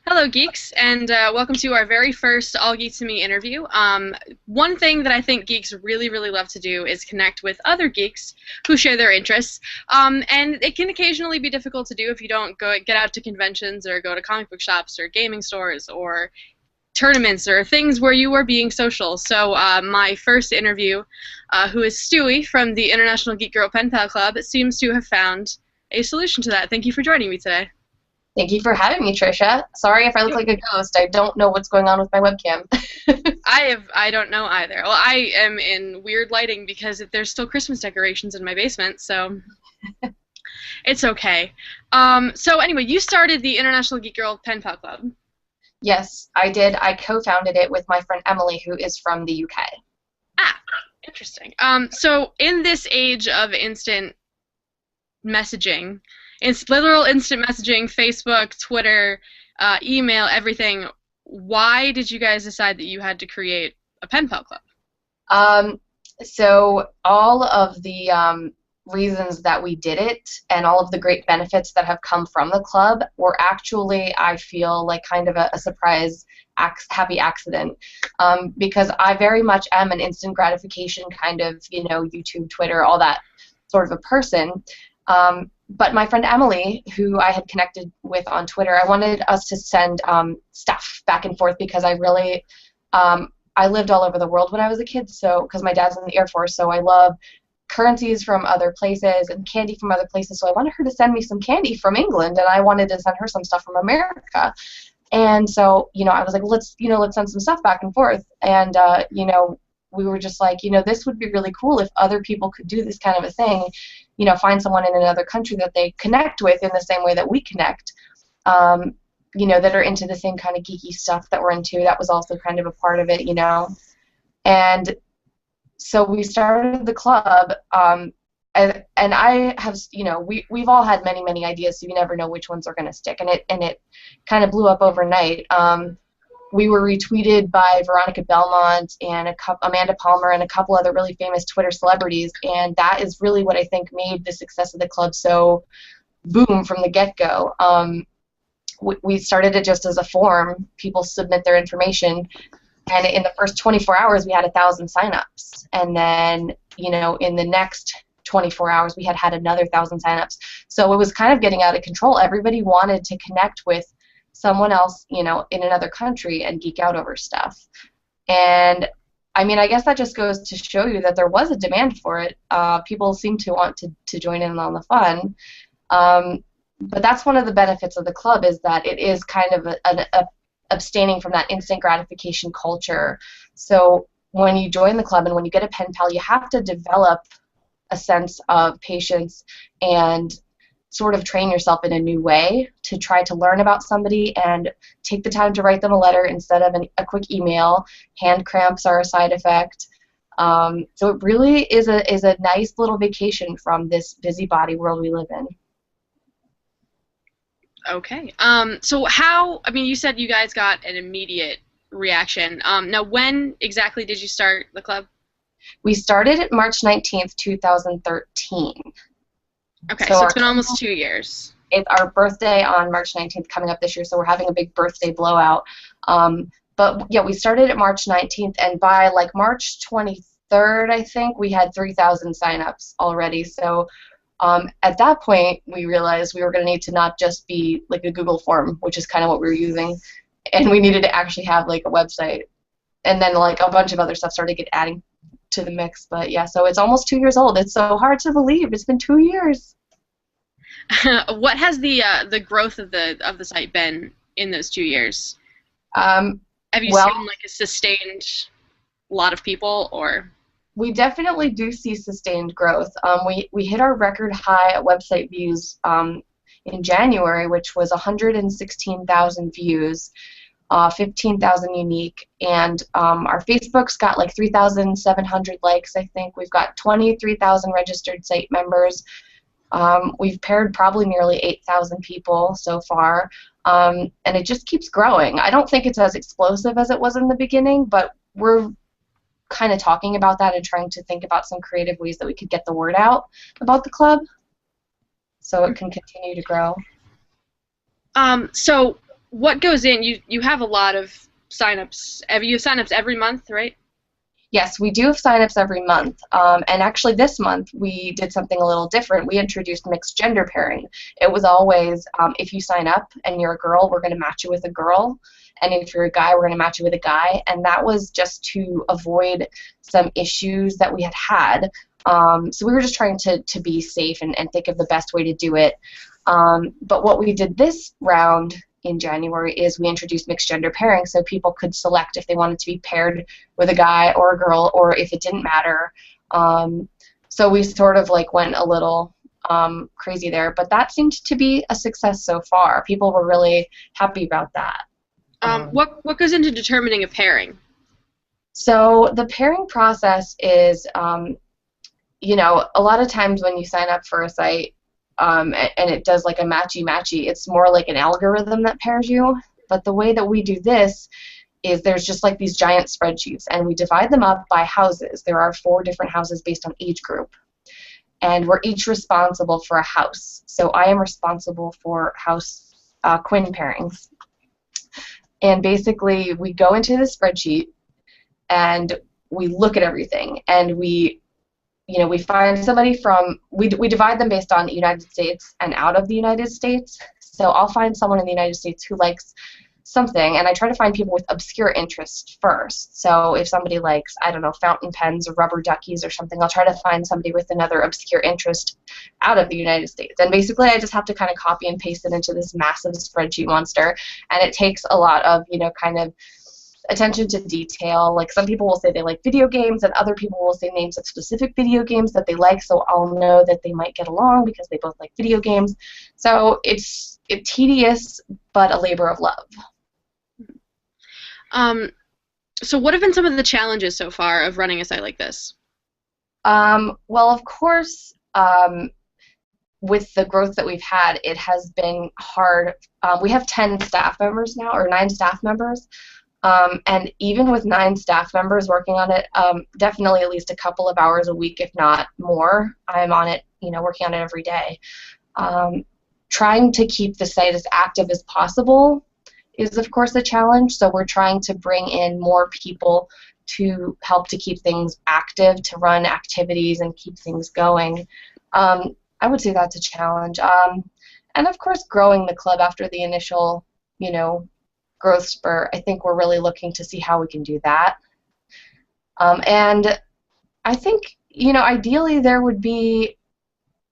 Hello, geeks, and welcome to our very first All Geeks to Me interview. One thing that I think geeks really love to do is connect with other geeks who share their interests, and it can occasionally be difficult to do if you don't get out to conventions or go to comic book shops or gaming stores or tournaments or things where you are being social. So my first interview, who is Stewie from the International Geek Girl Pen Pal Club, seems to have found a solution to that. Thank you for joining me today. Thank you for having me, Tricia. Sorry if I look like a ghost. I don't know what's going on with my webcam. I don't know either. Well, I am in weird lighting because there's still Christmas decorations in my basement, so it's okay. So anyway, you started the International Geek Girl Pen Pal Club. Yes, I did. I co-founded it with my friend Emily, who is from the UK. Ah, interesting. So in this age of instant messaging, it's literal instant messaging, Facebook, Twitter, email, everything. Why did you guys decide that you had to create a pen pal club? So all of the reasons that we did it and all of the great benefits that have come from the club were actually, I feel, like kind of a surprise happy accident, because I very much am an instant gratification kind of, YouTube, Twitter, all that sort of a person. But my friend Emily, who I had connected with on Twitter, I wanted us to send stuff back and forth because I really, I lived all over the world when I was a kid, so because my dad's in the Air Force, so I love currencies from other places and candy from other places, so I wanted her to send me some candy from England, and I wanted to send her some stuff from America. And so, I was like, let's send some stuff back and forth, and, we were just like, this would be really cool if other people could do this kind of a thing, find someone in another country that they connect with in the same way that we connect, that are into the same kind of geeky stuff that we're into. That was also kind of a part of it, And so we started the club, and I have, we've all had many ideas, so you never know which ones are going to stick, and it kind of blew up overnight. We were retweeted by Veronica Belmont and Amanda Palmer and a couple other really famous Twitter celebrities, and that is really what I think made the success of the club so boom from the get-go. We started it just as a forum. People submit their information, and in the first 24 hours we had 1,000 signups, and then in the next 24 hours we had another 1,000 signups. So it was kind of getting out of control. Everybody wanted to connect with someone else, in another country and geek out over stuff. And I mean, I guess that just goes to show you that there was a demand for it. People seem to want to join in on the fun. But that's one of the benefits of the club, is that it is kind of abstaining from that instant gratification culture. So when you join the club and when you get a pen pal, you have to develop a sense of patience and sort of train yourself in a new way to try to learn about somebody and take the time to write them a letter instead of a quick email. Hand cramps are a side effect. So it really is a nice little vacation from this busybody world we live in. Okay. So you said you guys got an immediate reaction. Now, when exactly did you start the club? We started it March 19th, 2013. Okay, so it's been almost 2 years. It's our birthday on March 19th coming up this year, so we're having a big birthday blowout. But yeah, we started at March 19th, and by like March 23rd, I think, we had 3,000 signups already. So at that point, we realized we were going to need to not just be like a Google form, which is kind of what we were using, and we needed to actually have like a website. And then like a bunch of other stuff started adding to the mix. But yeah, so it's almost 2 years old. It's so hard to believe. It's been 2 years. What has the growth of the site been in those 2 years? Have you seen like a sustained lot of people, or? We definitely do see sustained growth. We hit our record high website views in January, which was 116,000 views. 15,000 unique, and our Facebook's got like 3,700 likes, I think. We've got 23,000 registered site members. We've paired probably nearly 8,000 people so far, and it just keeps growing. I don't think it's as explosive as it was in the beginning, but we're kind of talking about that and trying to think about some creative ways that we could get the word out about the club so it can continue to grow. So what goes in? You have a lot of signups. You have signups every month, right? Yes, we do have signups every month, and actually this month we did something a little different. We introduced mixed gender pairing. It was always, if you sign up and you're a girl, we're going to match you with a girl, and if you're a guy, we're going to match you with a guy, and that was just to avoid some issues that we had had. So we were just trying to be safe and think of the best way to do it. But what we did this round in January is we introduced mixed gender pairing, so people could select if they wanted to be paired with a guy or a girl, or if it didn't matter. So we sort of like went a little crazy there, but that seemed to be a success so far. People were really happy about that. What goes into determining a pairing? So the pairing process is, you know, a lot of times when you sign up for a site, and it does like a matchy-matchy, it's more like an algorithm that pairs you. But the way that we do this is there's just like these giant spreadsheets, and we divide them up by houses. There are 4 different houses based on age group, and we're each responsible for a house. So I am responsible for house Quinn pairings. And basically we go into the spreadsheet and we look at everything, and we find somebody from, we divide them based on United States and out of the United States. So I'll find someone in the United States who likes something, and I try to find people with obscure interests first. So if somebody likes, I don't know, fountain pens or rubber duckies or something, I'll try to find somebody with another obscure interest out of the United States. And basically I just have to kind of copy and paste it into this massive spreadsheet monster, and it takes a lot of, kind of attention to detail. Like some people will say they like video games, and other people will say names of specific video games that they like, so I'll know that they might get along because they both like video games. So it's tedious, but a labor of love. So what have been some of the challenges so far of running a site like this? Well, of course, with the growth that we've had, it has been hard. We have 10 staff members now, or 9 staff members. And even with 9 staff members working on it, definitely at least a couple of hours a week, if not more, I'm on it, working on it every day. Trying to keep the site as active as possible is, of course, a challenge. So we're trying to bring in more people to help to keep things active, to run activities and keep things going. I would say that's a challenge. And, of course, growing the club after the initial, growth spurt. I think we're really looking to see how we can do that. And I think, ideally there would be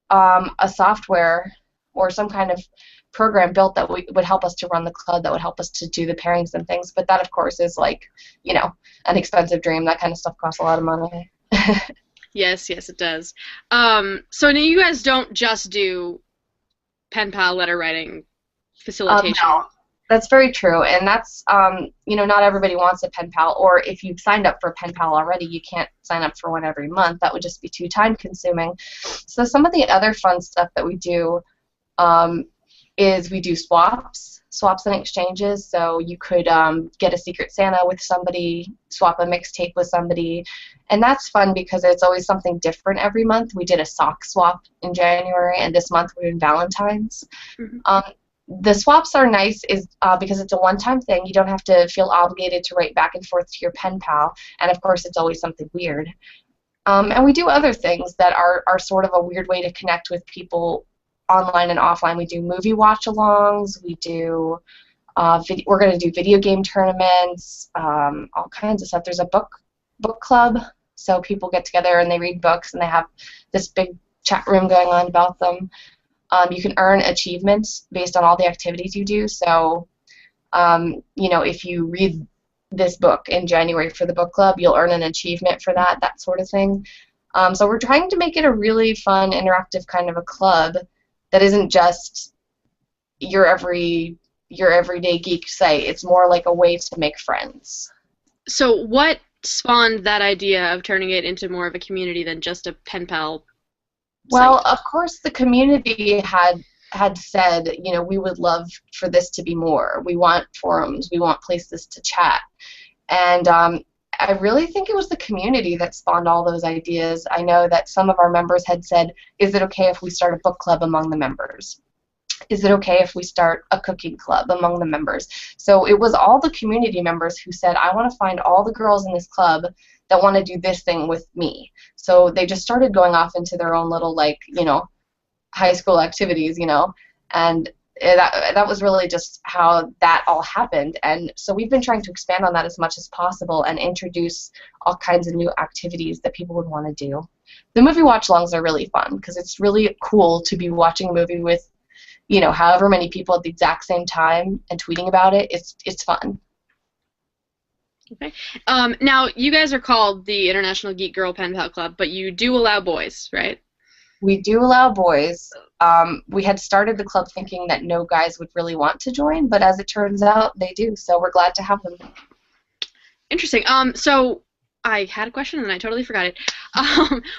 a software or some kind of program built that would help us to run the club, that would help us to do the pairings and things. But that, of course, is like, an expensive dream. That kind of stuff costs a lot of money. Yes, it does. So now you guys don't just do pen pal letter writing facilitation. No. That's very true, and that's, not everybody wants a pen pal, or if you've signed up for a pen pal already, you can't sign up for one every month. That would just be too time-consuming. So some of the other fun stuff that we do is we do swaps and exchanges. So you could get a Secret Santa with somebody, swap a mixtape with somebody, and that's fun because it's always something different every month. We did a sock swap in January, and this month we're doing Valentine's. Mm-hmm. The swaps are nice because it's a one-time thing. You don't have to feel obligated to write back and forth to your pen pal, and of course it's always something weird. And we do other things that are sort of a weird way to connect with people online and offline. We do movie watch-alongs. We do we're going to do video game tournaments, all kinds of stuff. There's a book club, so people get together and they read books, and they have this big chat room going on about them. You can earn achievements based on all the activities you do. So, if you read this book in January for the book club, you'll earn an achievement for that sort of thing. So we're trying to make it a really fun, interactive kind of a club that isn't just your everyday geek site. It's more like a way to make friends. So what spawned that idea of turning it into more of a community than just a pen pal? Well, of course, the community had said, we would love for this to be more. We want forums. We want places to chat. And I really think it was the community that spawned all those ideas. I know that some of our members had said, is it okay if we start a book club among the members? is it okay if we start a cooking club among the members? So it was all the community members who said, I want to find all the girls in this club that want to do this thing with me. So they just started going off into their own little, like, high school activities, and that was really just how that all happened. And so we've been trying to expand on that as much as possible and introduce all kinds of new activities that people would want to do. The movie watch-alongs are really fun because it's really cool to be watching a movie with, however many people at the exact same time and tweeting about it. It's fun. Okay. Now, you guys are called the International Geek Girl Pen Pal Club, but you do allow boys, right? We do allow boys. We had started the club thinking that no guys would really want to join, but as it turns out, they do, so we're glad to have them. Interesting. So I had a question and I totally forgot it.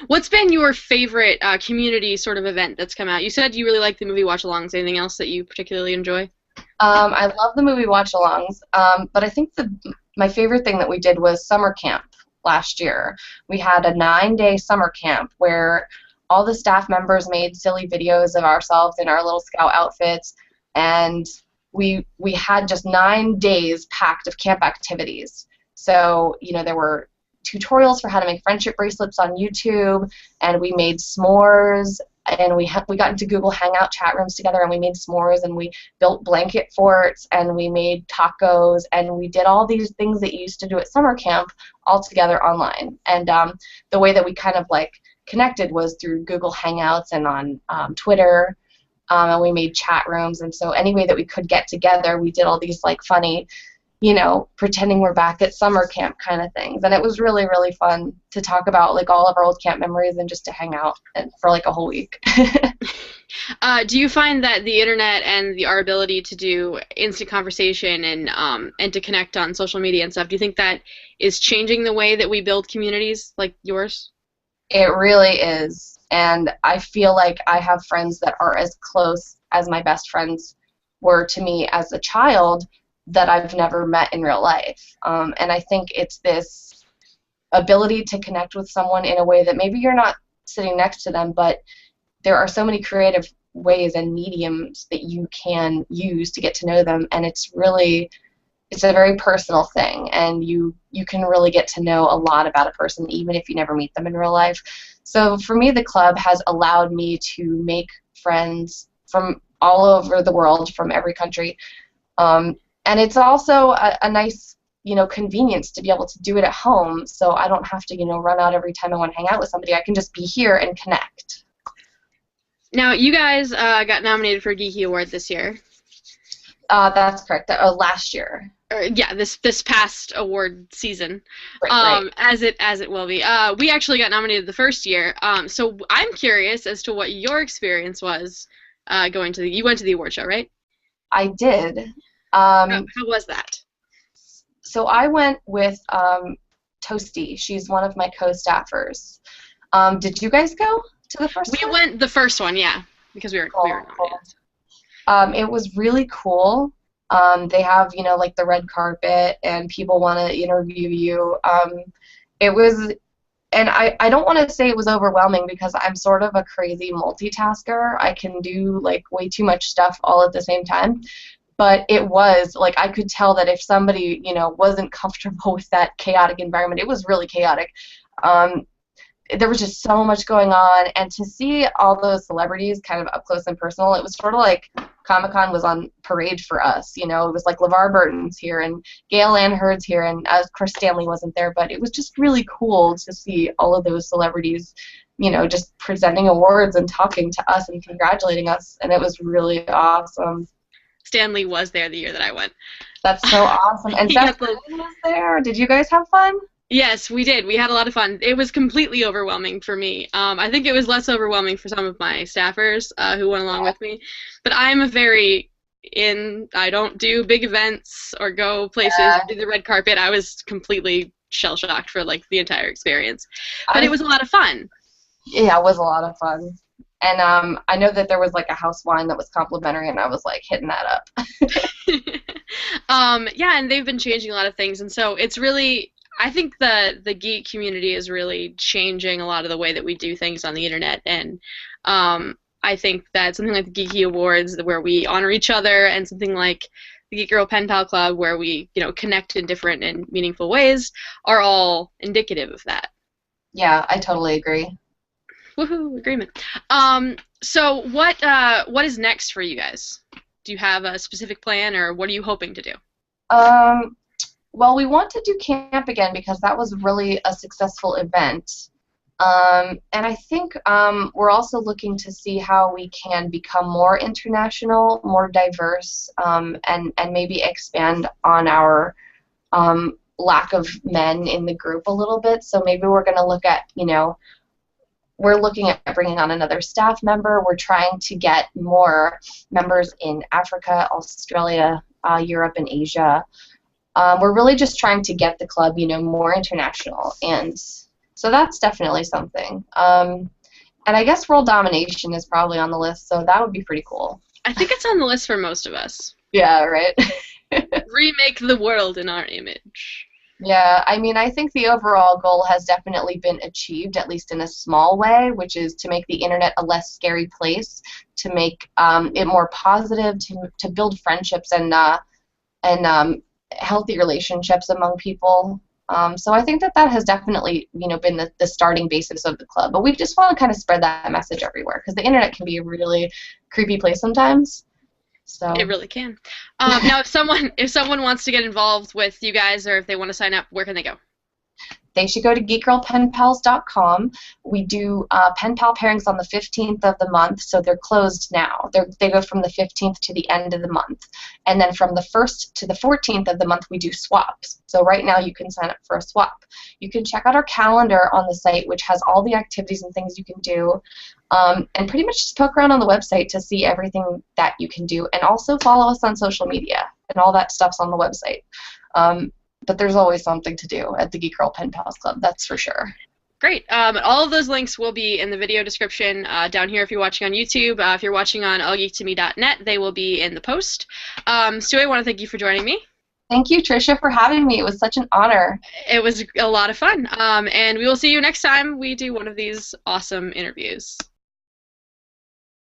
What's been your favorite community sort of event that's come out? You said you really like the movie watch-alongs. Anything else that you particularly enjoy? I love the movie watch-alongs, but I think my favorite thing that we did was summer camp last year. We had a 9-day summer camp where all the staff members made silly videos of ourselves in our little scout outfits, and we had just 9 days packed of camp activities. So, there were tutorials for how to make friendship bracelets on YouTube, and we made s'mores, and we got into Google Hangout chat rooms together, and we made s'mores, and we built blanket forts, and we made tacos, and we did all these things that you used to do at summer camp all together online. And the way that we kind of connected was through Google Hangouts and on Twitter, and we made chat rooms, and so any way that we could get together, we did all these funny, pretending we're back at summer camp kind of things, and it was really, really fun to talk about all of our old camp memories and just to hang out for a whole week. Do you find that the internet and our ability to do instant conversation and to connect on social media and stuff, do you think that is changing the way that we build communities like yours? It really is, and I feel like I have friends that are as close as my best friends were to me as a child that I've never met in real life. And I think it's this ability to connect with someone in a way that maybe you're not sitting next to them, but there are so many creative ways and mediums that you can use to get to know them, and it's a very personal thing, and you can really get to know a lot about a person even if you never meet them in real life. So for me, the club has allowed me to make friends from all over the world, from every country, and it's also a nice convenience to be able to do it at home, so I don't have to run out every time I want to hang out with somebody. I can just be here and connect. Now, you guys got nominated for a Geeky Award this year. That's correct. Last year. Yeah, this past award season, right. as it will be. We actually got nominated the first year. So I'm curious as to what your experience was going to you went to the award show, right? I did. How was that? So I went with Toasty. She's one of my co-staffers. Did you guys go to the first one? We went the first one, yeah, because we were nominated. Cool. It was really cool. They have, the red carpet, and people want to interview you. It was, and I don't want to say it was overwhelming because I'm sort of a crazy multitasker. I can do, way too much stuff all at the same time. But it was, I could tell that if somebody, wasn't comfortable with that chaotic environment, it was really chaotic. There was just so much going on, and to see all those celebrities kind of up close and personal, it was sort of like Comic-Con was on parade for us. It was like LeVar Burton's here, and Gail Ann Hurd's here, and of course Stanley wasn't there, but it was just really cool to see all of those celebrities, just presenting awards and talking to us and congratulating us, and it was really awesome. Stanley was there the year that I went. That's so awesome. And Seth was there. Did you guys have fun? Yes, we did. We had a lot of fun. It was completely overwhelming for me. I think it was less overwhelming for some of my staffers who went along with me. But I'm I don't do big events or go places or do the red carpet. I was completely shell-shocked for the entire experience. But it was a lot of fun. Yeah, it was a lot of fun. And I know that there was a house wine that was complimentary, and I was hitting that up. Yeah, and they've been changing a lot of things, and so it's really, I think the geek community is really changing a lot of the way that we do things on the internet, and I think that something like the Geeky Awards, where we honor each other, and something like the Geek Girl Pen Pal Club, where we, connect in different and meaningful ways, are all indicative of that. Yeah, I totally agree. Woohoo! Agreement. So what is next for you guys? Do you have a specific plan, or what are you hoping to do? Um, well, we want to do camp again because that was really a successful event. And I think we're also looking to see how we can become more international, more diverse, and maybe expand on our lack of men in the group a little bit. So maybe we're going to look at, we're looking at bringing on another staff member. We're trying to get more members in Africa, Australia, Europe, and Asia. We're really just trying to get the club, more international, and so that's definitely something. And I guess world domination is probably on the list, so that would be pretty cool. I think it's on the list for most of us. Yeah, right. Remake the world in our image. Yeah, I mean, I think the overall goal has definitely been achieved, at least in a small way, which is to make the internet a less scary place, to make it more positive, to build friendships and healthy relationships among people. So I think that has definitely, been the starting basis of the club. But we just want to kind of spread that message everywhere because the internet can be a really creepy place sometimes. So it really can. Now, if someone wants to get involved with you guys, or if they want to sign up, where can they go? They should go to geekgirlpenpals.com. We do pen pal pairings on the 15th of the month, so they're closed now. They go from the 15th to the end of the month. And then from the 1st to the 14th of the month, we do swaps. So right now you can sign up for a swap. You can check out our calendar on the site, which has all the activities and things you can do. And pretty much just poke around on the website to see everything that you can do. And also follow us on social media, and all that stuff's on the website. But there's always something to do at the Geek Girl Pen Pals Club, that's for sure. Great. All of those links will be in the video description down here if you're watching on YouTube. If you're watching on allgeektome.net, they will be in the post. Stewie, I want to thank you for joining me. Thank you, Tricia, for having me. It was such an honor. It was a lot of fun. And we will see you next time we do one of these awesome interviews.